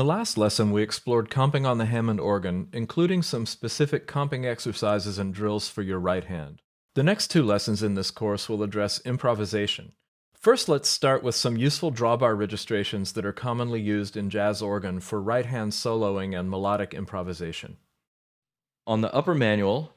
the last lesson, we explored comping on the Hammond organ, including some specific comping exercises and drills for your right hand. The next two lessons in this course will address improvisation. First, let's start with some useful drawbar registrations that are commonly used in jazz organ for right-hand soloing and melodic improvisation. On the upper manual,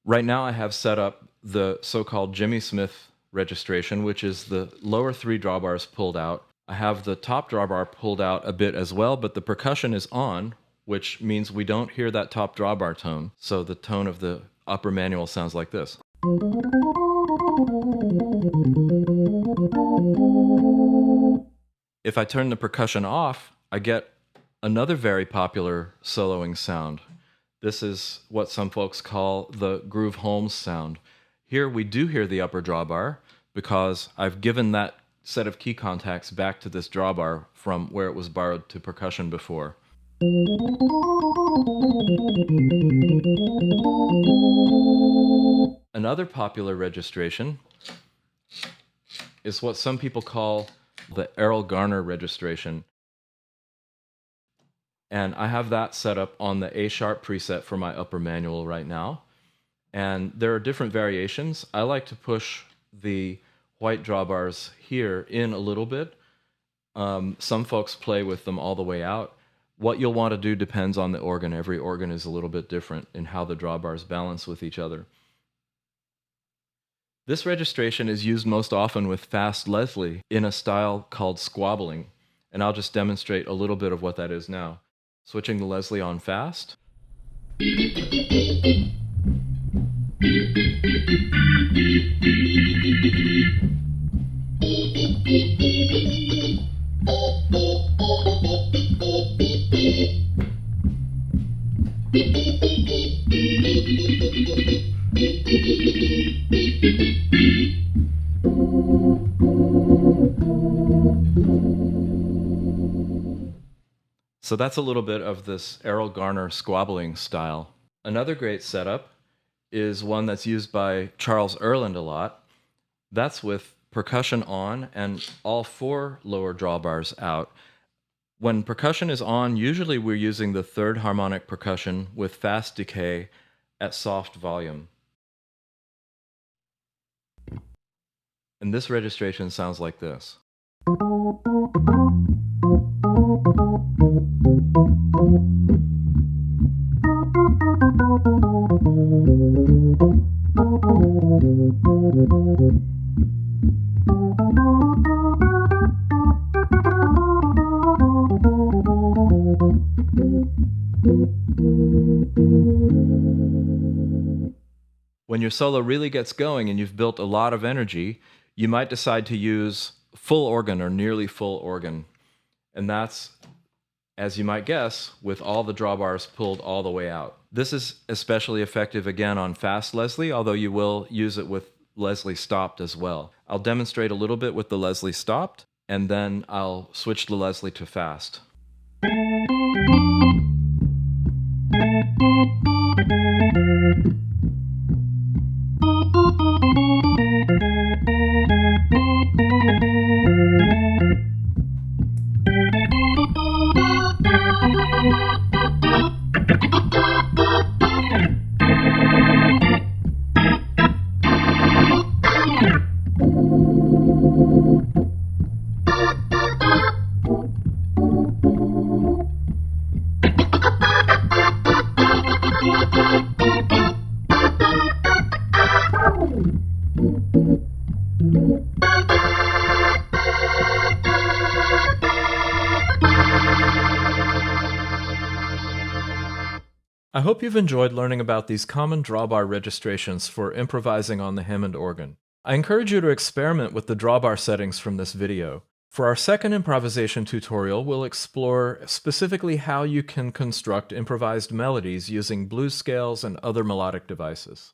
right now I have set up the so-called Jimmy Smith registration, which is the lower three drawbars pulled out. I have the top drawbar pulled out a bit as well, but the percussion is on, which means we don't hear that top drawbar tone. So the tone of the upper manual sounds like this. If I turn the percussion off, I get another very popular soloing sound. This is what some folks call the Groove Holmes sound. Here we do hear the upper drawbar because I've given that set of key contacts back to this drawbar from where it was borrowed to percussion before. Another popular registration is what some people call the Errol Garner registration. And I have that set up on the A-sharp preset for my upper manual right now. And there are different variations. I like to push the white drawbars here in a little bit. Some folks play with them all the way out. What you'll want to do depends on the organ. Every organ is a little bit different in how the drawbars balance with each other. This registration is used most often with fast Leslie in a style called squabbling, and I'll just demonstrate a little bit of what that is now. Switching the Leslie on fast. So that's a little bit of this Errol Garner squabbling style. Another great setup is one that's used by Charles Earland a lot. That's with percussion on and all four lower drawbars out. When percussion is on, usually we're using the third harmonic percussion with fast decay at soft volume. And this registration sounds like this. When your solo really gets going and you've built a lot of energy, you might decide to use full organ or nearly full organ. And that's, as you might guess, with all the drawbars pulled all the way out. This is especially effective again on fast Leslie, although you will use it with Leslie stopped as well. I'll demonstrate a little bit with the Leslie stopped, and then I'll switch the Leslie to fast. I hope you've enjoyed learning about these common drawbar registrations for improvising on the Hammond organ. I encourage you to experiment with the drawbar settings from this video. For our second improvisation tutorial, we'll explore specifically how you can construct improvised melodies using blues scales and other melodic devices.